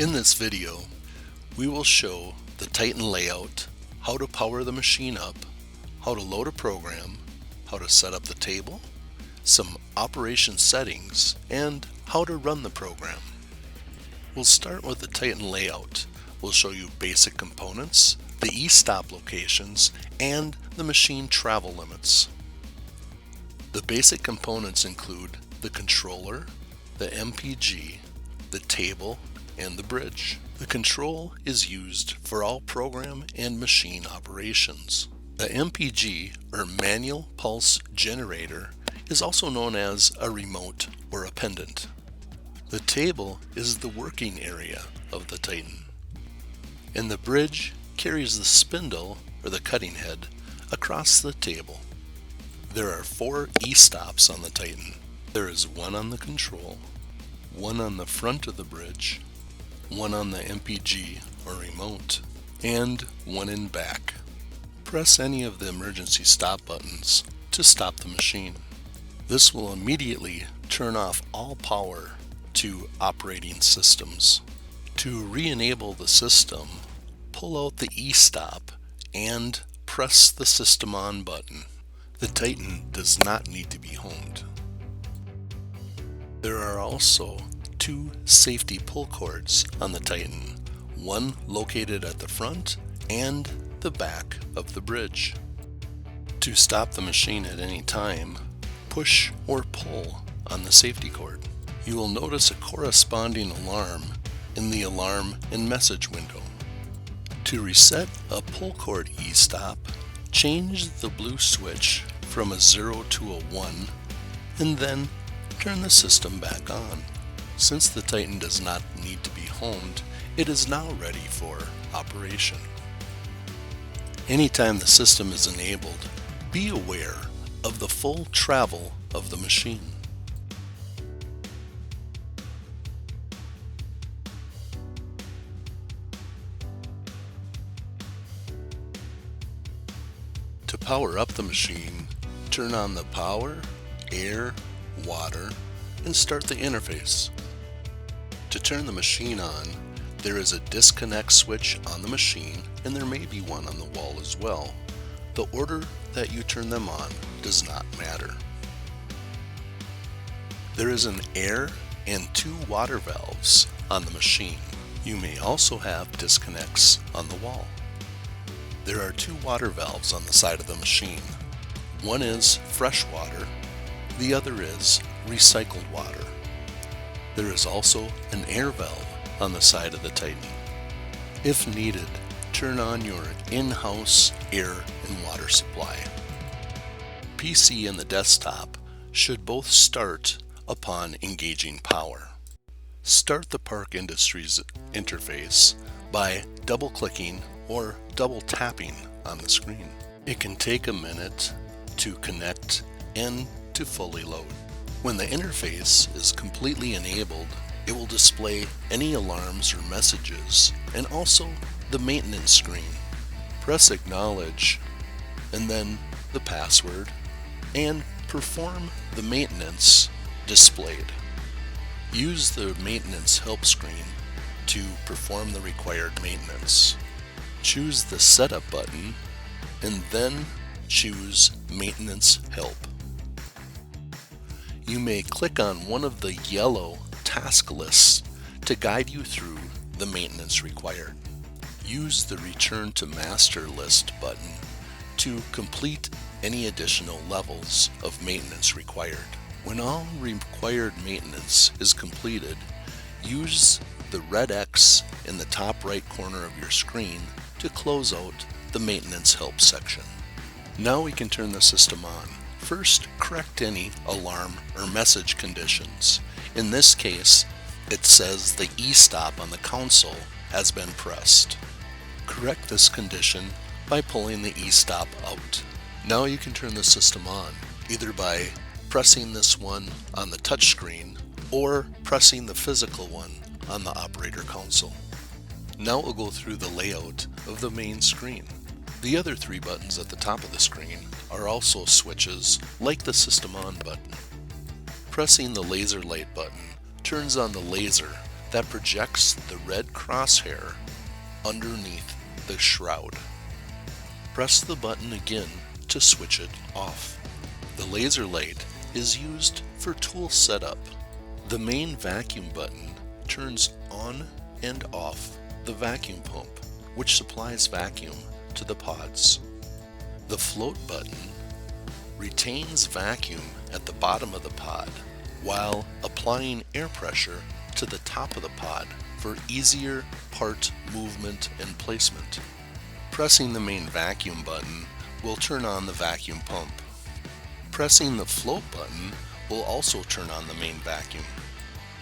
In this video, we will show the Titan layout, how to power the machine up, how to load a program, how to set up the table, some operation settings, and how to run the program. We'll start with the Titan layout. We'll show you basic components, the e-stop locations, and the machine travel limits. The basic components include the controller, the MPG, the table, and the bridge. The control is used for all program and machine operations. The MPG, or Manual Pulse Generator, is also known as a remote or a pendant. The table is the working area of the Titan. And the bridge carries the spindle, or the cutting head, across the table. There are 4 e-stops on the Titan. There is one on the control, one on the front of the bridge, one on the MPG or remote, and one in back. Press any of the emergency stop buttons to stop the machine. This will immediately turn off all power to operating systems. To re-enable the system, pull out the e-stop and press the System On button. The Titan does not need to be homed. There are also 2 safety pull cords on the Titan, one located at the front and the back of the bridge. To stop the machine at any time, push or pull on the safety cord. You will notice a corresponding alarm in the alarm and message window. To reset a pull cord e-stop, change the blue switch from a 0 to a 1 and then turn the system back on. Since the Titan does not need to be homed, it is now ready for operation. Anytime the system is enabled, be aware of the full travel of the machine. To power up the machine, turn on the power, air, water, and start the interface. To turn the machine on, there is a disconnect switch on the machine, and there may be one on the wall as well. The order that you turn them on does not matter. There is an air and 2 water valves on the machine. You may also have disconnects on the wall. There are 2 water valves on the side of the machine. One is fresh water, the other is recycled water. There is also an air valve on the side of the Titan. If needed, turn on your in-house air and water supply. PC and the desktop should both start upon engaging power. Start the Park Industries interface by double-clicking or double-tapping on the screen. It can take a minute to connect and to fully load. When the interface is completely enabled, it will display any alarms or messages and also the maintenance screen. Press Acknowledge and then the password and perform the maintenance displayed. Use the maintenance help screen to perform the required maintenance. Choose the Setup button and then choose Maintenance Help. You may click on one of the yellow task lists to guide you through the maintenance required. Use the Return to Master List button to complete any additional levels of maintenance required. When all required maintenance is completed, use the red X in the top right corner of your screen to close out the Maintenance Help section. Now we can turn the system on. First, correct any alarm or message conditions. In this case, it says the e-stop on the console has been pressed. Correct this condition by pulling the e-stop out. Now you can turn the system on, either by pressing this one on the touchscreen or pressing the physical one on the operator console. Now we'll go through the layout of the main screen. The other 3 buttons at the top of the screen are also switches like the System On button. Pressing the laser light button turns on the laser that projects the red crosshair underneath the shroud. Press the button again to switch it off. The laser light is used for tool setup. The main vacuum button turns on and off the vacuum pump, which supplies vacuum to the pods. The float button retains vacuum at the bottom of the pod while applying air pressure to the top of the pod for easier part movement and placement. Pressing the main vacuum button will turn on the vacuum pump. Pressing the float button will also turn on the main vacuum.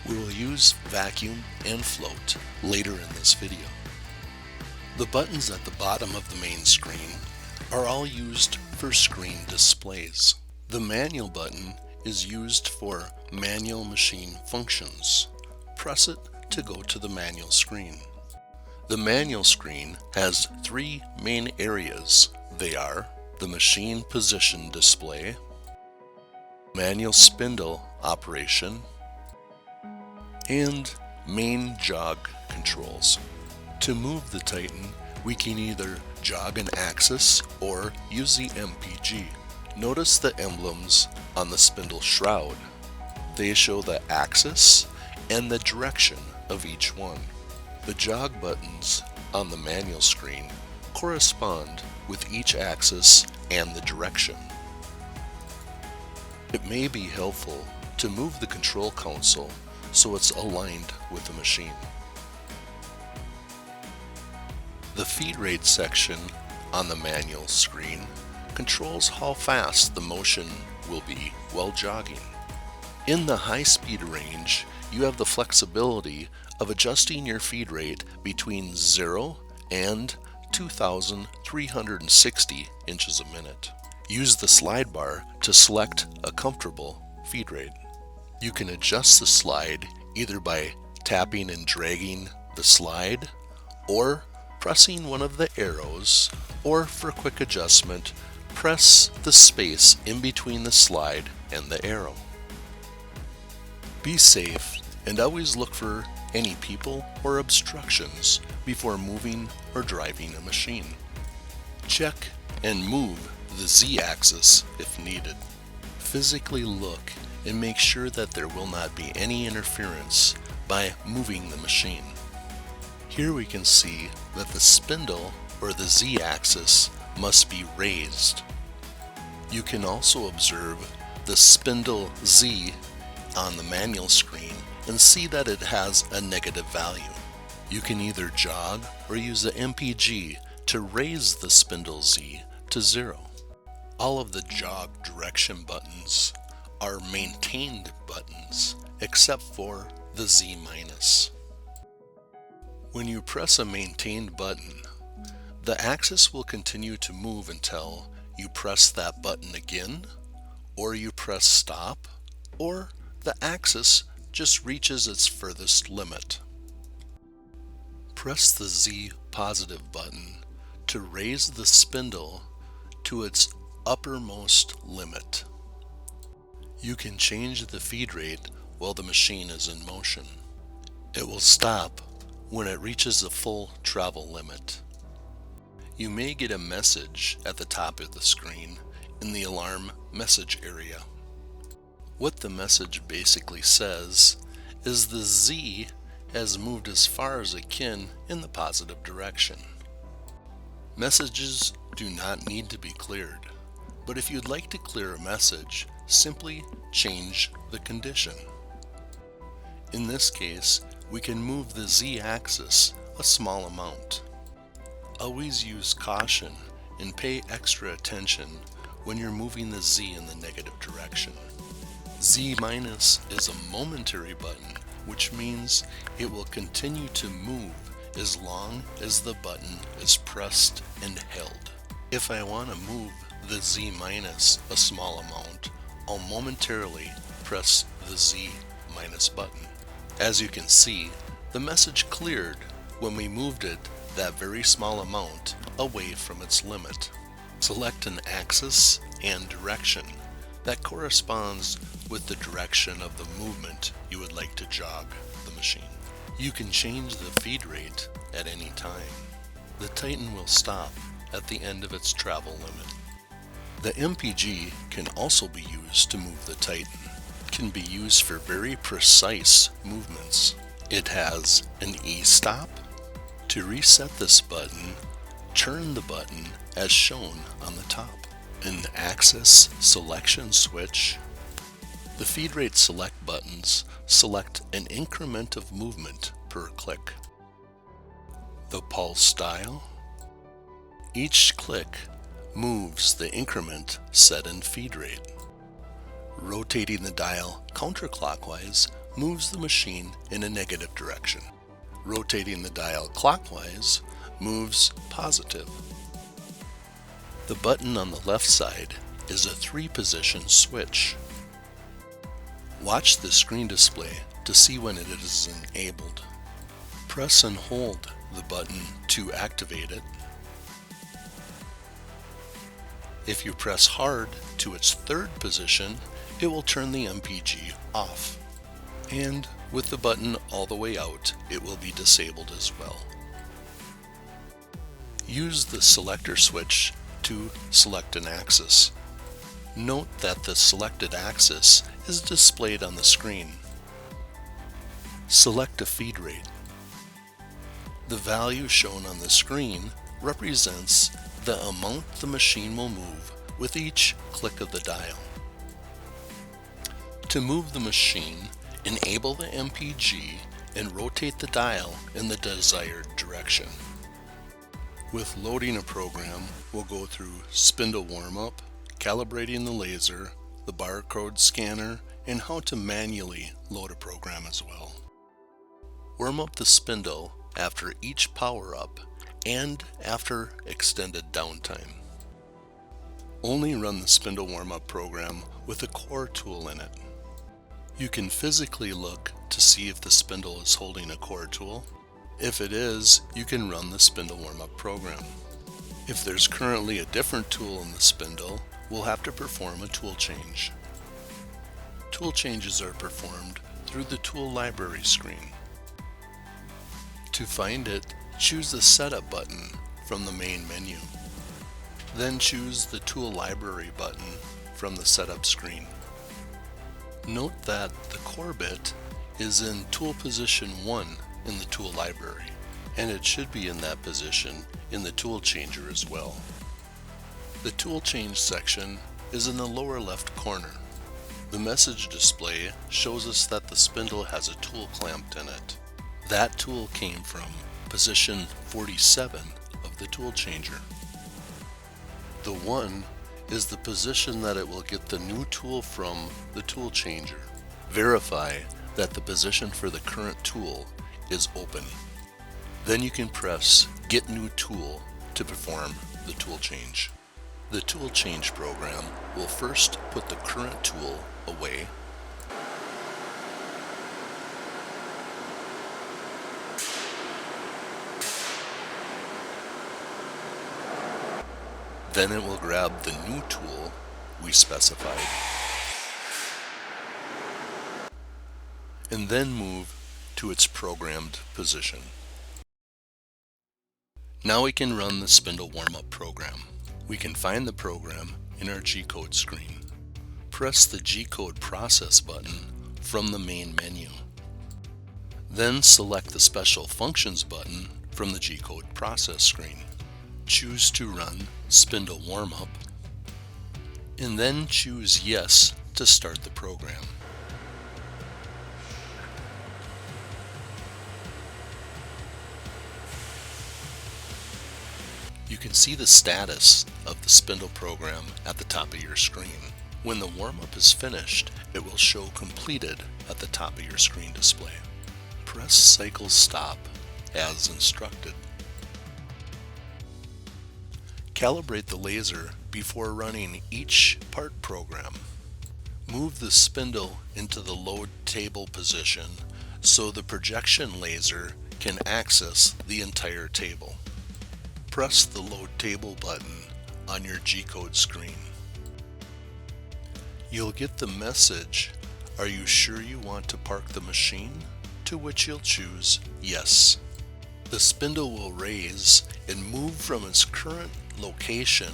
We will use vacuum and float later in this video. The buttons at the bottom of the main screen are all used for screen displays. The manual button is used for manual machine functions. Press it to go to the manual screen. The manual screen has three main areas. They are the machine position display, manual spindle operation, and main jog controls. To move the Titan, we can either jog an axis or use the MPG. Notice the emblems on the spindle shroud. They show the axis and the direction of each one. The jog buttons on the manual screen correspond with each axis and the direction. It may be helpful to move the control console so it's aligned with the machine. The feed rate section on the manual screen controls how fast the motion will be while jogging. In the high speed range, you have the flexibility of adjusting your feed rate between 0 and 2,360 inches a minute. Use the slide bar to select a comfortable feed rate. You can adjust the slide either by tapping and dragging the slide or pressing one of the arrows, or for quick adjustment, press the space in between the slide and the arrow. Be safe and always look for any people or obstructions before moving or driving a machine. Check and move the Z-axis if needed. Physically look and make sure that there will not be any interference by moving the machine. Here we can see that the spindle or the Z-axis must be raised. You can also observe the spindle Z on the manual screen and see that it has a negative value. You can either jog or use the MPG to raise the spindle Z to 0. All of the jog direction buttons are maintained buttons except for the Z-. When you press a maintained button, the axis will continue to move until you press that button again, or you press stop, or the axis just reaches its furthest limit. Press the Z positive button to raise the spindle to its uppermost limit. You can change the feed rate while the machine is in motion. It will stop when it reaches the full travel limit. You may get a message at the top of the screen in the alarm message area. What the message basically says is the Z has moved as far as it can in the positive direction. Messages do not need to be cleared, but if you'd like to clear a message, simply change the condition. In this case, we can move the Z-axis a small amount. Always use caution and pay extra attention when you're moving the Z in the negative direction. Z- is a momentary button, which means it will continue to move as long as the button is pressed and held. If I want to move the Z- a small amount, I'll momentarily press the Z- button. As you can see, the message cleared when we moved it that very small amount away from its limit. Select an axis and direction that corresponds with the direction of the movement you would like to jog the machine. You can change the feed rate at any time. The Titan will stop at the end of its travel limit. The MPG can also be used to move the Titan. It can be used for very precise movements. It has an E-stop. To reset this button, turn the button as shown on the top. An axis selection switch. The feed rate select buttons select an increment of movement per click. The pulse style. Each click moves the increment set in feed rate. Rotating the dial counterclockwise moves the machine in a negative direction. Rotating the dial clockwise moves positive. The button on the left side is a 3-position switch. Watch the screen display to see when it is enabled. Press and hold the button to activate it. If you press hard to its 3rd position, it will turn the MPG off. And with the button all the way out, it will be disabled as well. Use the selector switch to select an axis. Note that the selected axis is displayed on the screen. Select a feed rate. The value shown on the screen represents the amount the machine will move with each click of the dial. To move the machine, enable the MPG and rotate the dial in the desired direction. With loading a program, we'll go through spindle warm-up, calibrating the laser, the barcode scanner, and how to manually load a program as well. Warm up the spindle after each power-up and after extended downtime. Only run the spindle warm-up program with a core tool in it. You can physically look to see if the spindle is holding a core tool. If it is, you can run the spindle warm-up program. If there's currently a different tool in the spindle, we'll have to perform a tool change. Tool changes are performed through the tool library screen. To find it, choose the Setup button from the main menu. Then choose the Tool Library button from the Setup screen. Note that the core bit is in tool position 1 in the tool library, and it should be in that position in the tool changer as well. The tool change section is in the lower left corner. The message display shows us that the spindle has a tool clamped in it. That tool came from position 47 of the tool changer. The 1 is the position that it will get the new tool from the tool changer. Verify that the position for the current tool is open. Then you can press Get New Tool to perform the tool change. The tool change program will first put the current tool away. Then it will grab the new tool we specified and then move to its programmed position. Now we can run the spindle warm-up program. We can find the program in our G-code screen. Press the G-code process button from the main menu. Then select the special functions button from the G-code process screen. Choose to run spindle warm-up, and then choose Yes to start the program. You can see the status of the spindle program at the top of your screen. When the warm-up is finished, it will show completed at the top of your screen display. Press Cycle Stop as instructed. Calibrate the laser before running each part program. Move the spindle into the load table position so the projection laser can access the entire table. Press the Load Table button on your G-code screen. You'll get the message, "Are you sure you want to park the machine?" to which you'll choose Yes. The spindle will raise and move from its current location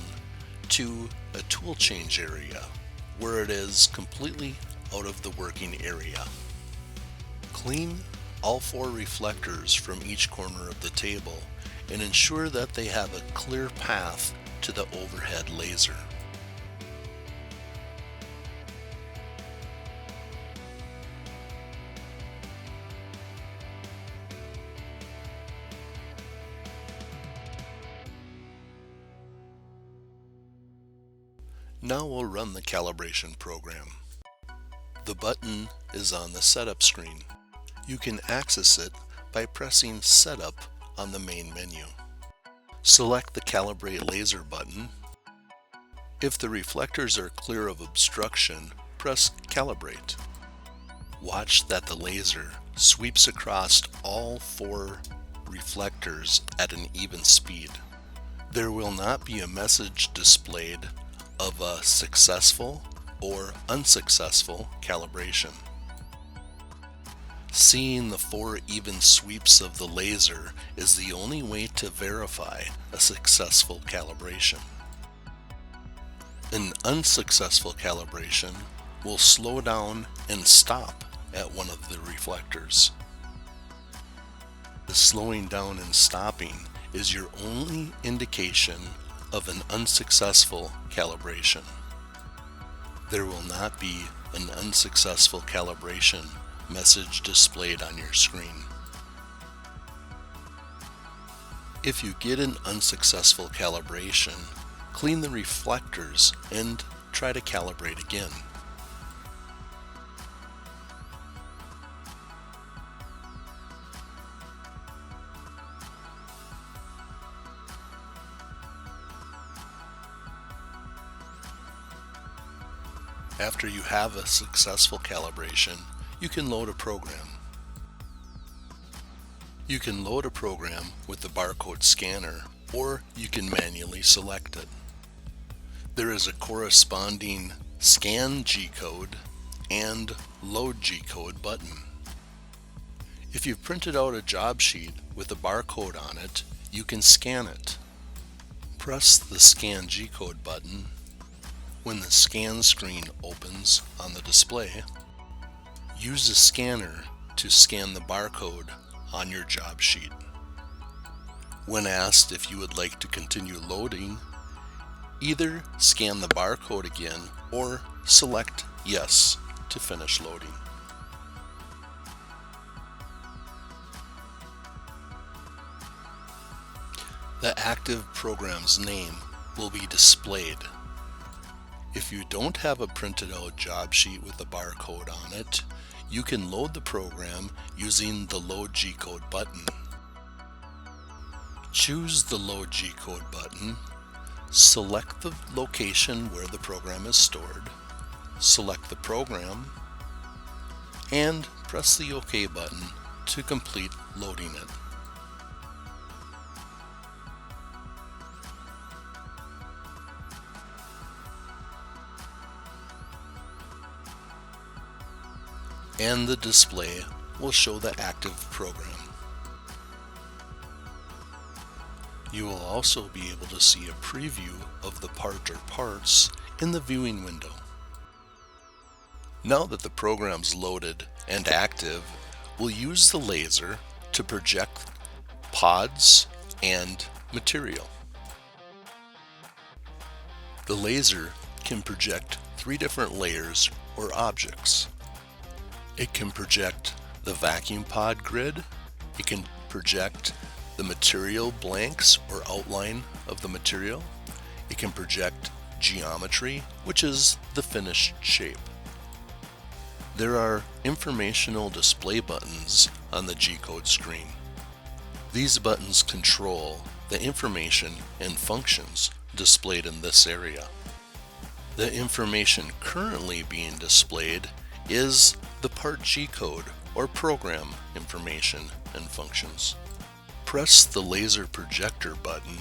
to a tool change area, where it is completely out of the working area. Clean all 4 reflectors from each corner of the table and ensure that they have a clear path to the overhead laser. Now we'll run the calibration program. The button is on the setup screen. You can access it by pressing Setup on the main menu. Select the Calibrate Laser button. If the reflectors are clear of obstruction, press Calibrate. Watch that the laser sweeps across all 4 reflectors at an even speed. There will not be a message displayed of a successful or unsuccessful calibration. Seeing the 4 even sweeps of the laser is the only way to verify a successful calibration. An unsuccessful calibration will slow down and stop at one of the reflectors. The slowing down and stopping is your only indication of an unsuccessful calibration. There will not be an unsuccessful calibration message displayed on your screen. If you get an unsuccessful calibration, clean the reflectors and try to calibrate again. After you have a successful calibration, you can load a program. You can load a program with the barcode scanner, or you can manually select it. There is a corresponding Scan G-code and Load G-code button. If you've printed out a job sheet with a barcode on it, you can scan it. Press the Scan G-code button when the scan screen opens on the display. Use the scanner to scan the barcode on your job sheet. When asked if you would like to continue loading, either scan the barcode again or select Yes to finish loading. The active program's name will be displayed. If you don't have a printed out job sheet with a barcode on it, you can load the program using the Load G-code button. Choose the Load G-code button, select the location where the program is stored, select the program, and press the OK button to complete loading it. And the display will show the active program. You will also be able to see a preview of the part or parts in the viewing window. Now that the program's loaded and active, we'll use the laser to project pods and material. The laser can project 3 different layers or objects. It can project the vacuum pod grid, it can project the material blanks or outline of the material, it can project geometry, which is the finished shape. There are informational display buttons on the G-code screen. These buttons control the information and functions displayed in this area. The information currently being displayed is the part G-code or program information and functions. Press the laser projector button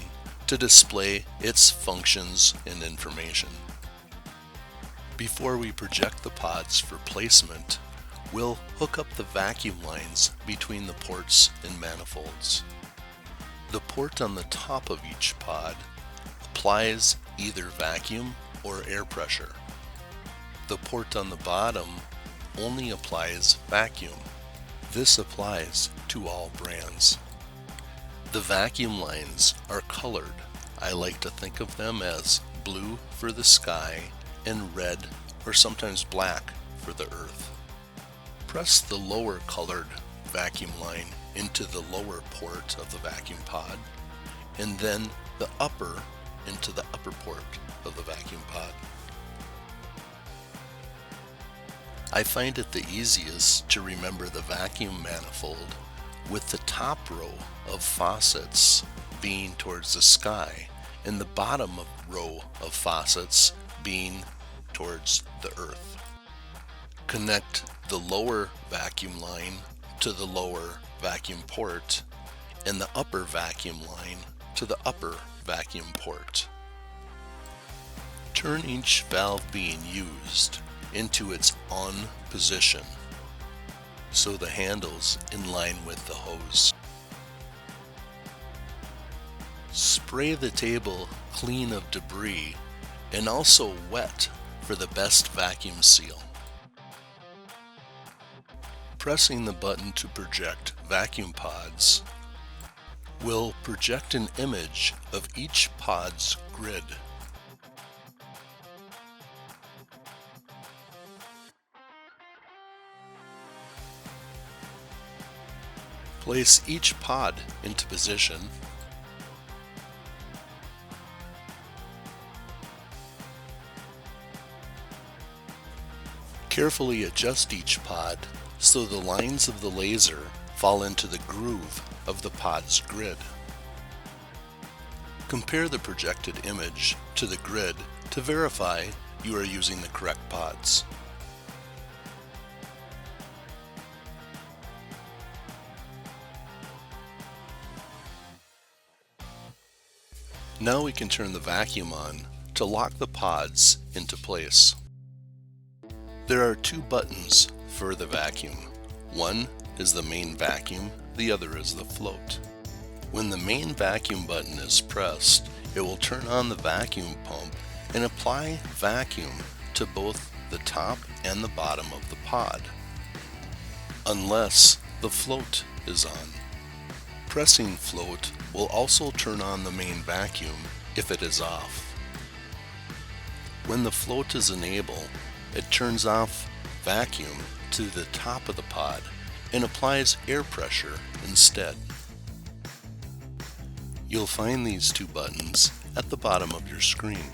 to display its functions and information. Before we project the pods for placement, we'll hook up the vacuum lines between the ports and manifolds. The port on the top of each pod applies either vacuum or air pressure. The port on the bottom only applies vacuum. This applies to all brands. The vacuum lines are colored. I like to think of them as blue for the sky and red or sometimes black for the earth. Press the lower colored vacuum line into the lower port of the vacuum pod, and then the upper into the upper port of the vacuum pod. I find it the easiest to remember the vacuum manifold with the top row of faucets being towards the sky and the bottom row of faucets being towards the earth. Connect the lower vacuum line to the lower vacuum port and the upper vacuum line to the upper vacuum port. Turn each valve being used into its on position so the handle's in line with the hose. Spray the table clean of debris and also wet for the best vacuum seal. Pressing the button to project vacuum pods will project an image of each pod's grid. Place each pod into position. Carefully adjust each pod so the lines of the laser fall into the groove of the pod's grid. Compare the projected image to the grid to verify you are using the correct pods. Now we can turn the vacuum on to lock the pods into place. There are two buttons for the vacuum. One is the main vacuum, the other is the float. When the main vacuum button is pressed, it will turn on the vacuum pump and apply vacuum to both the top and the bottom of the pod, unless the float is on. Pressing float will also turn on the main vacuum if it is off. When the float is enabled, it turns off vacuum to the top of the pod and applies air pressure instead. You'll find these two buttons at the bottom of your screen.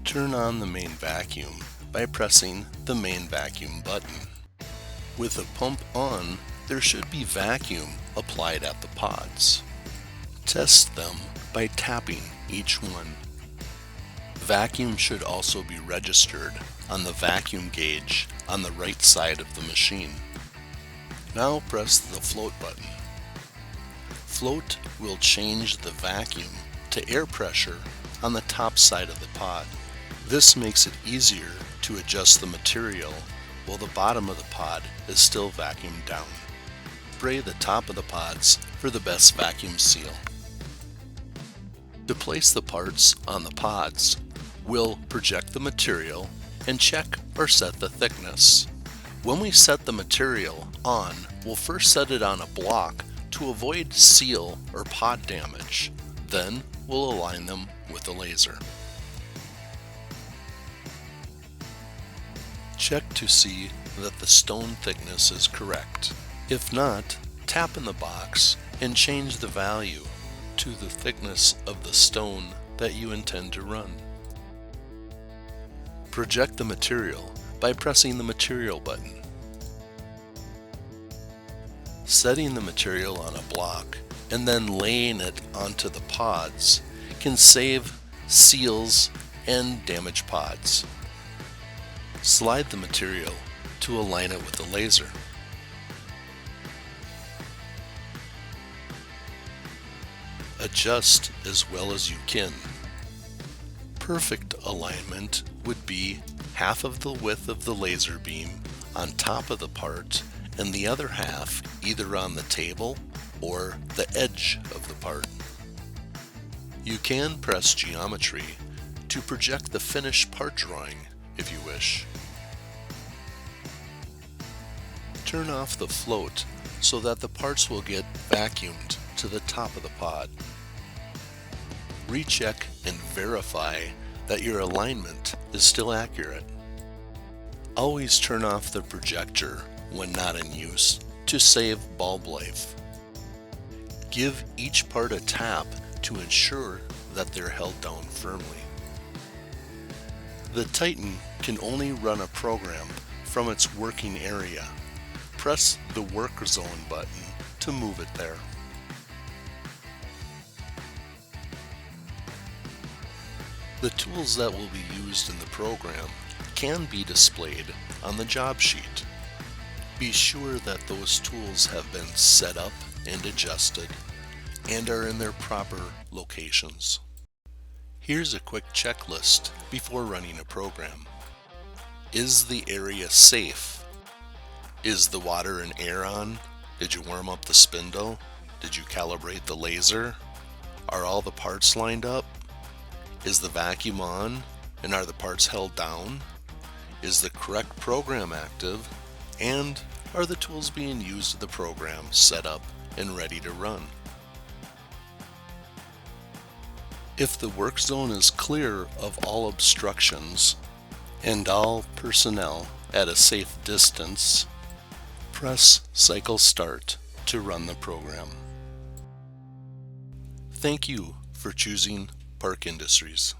Turn on the main vacuum by pressing the main vacuum button. With the pump on, there should be vacuum applied at the pods. Test them by tapping each one. Vacuum should also be registered on the vacuum gauge on the right side of the machine. Now press the float button. Float will change the vacuum to air pressure on the top side of the pod. This makes it easier to adjust the material while the bottom of the pod is still vacuumed down. Spray the top of the pods for the best vacuum seal. To place the parts on the pods, we'll project the material and check or set the thickness. When we set the material on, we'll first set it on a block to avoid seal or pod damage. Then we'll align them with the laser. Check to see that the stone thickness is correct. If not, tap in the box and change the value to the thickness of the stone that you intend to run. Project the material by pressing the material button. Setting the material on a block and then laying it onto the pods can save seals and damage pods. Slide the material to align it with the laser. Adjust as well as you can. Perfect alignment would be half of the width of the laser beam on top of the part and the other half either on the table or the edge of the part. You can press geometry to project the finished part drawing if you wish. Turn off the float so that the parts will get vacuumed to the top of the pod. Recheck and verify that your alignment is still accurate. Always turn off the projector when not in use to save bulb life. Give each part a tap to ensure that they're held down firmly. The Titan can only run a program from its working area. Press the Work Zone button to move it there. The tools that will be used in the program can be displayed on the job sheet. Be sure that those tools have been set up and adjusted and are in their proper locations. Here's a quick checklist before running a program. Is the area safe? Is the water and air on? Did you warm up the spindle? Did you calibrate the laser? Are all the parts lined up? Is the vacuum on? And are the parts held down? Is the correct program active? And are the tools being used in the program set up and ready to run? If the work zone is clear of all obstructions and all personnel at a safe distance, press Cycle Start to run the program. Thank you for choosing Park Industries.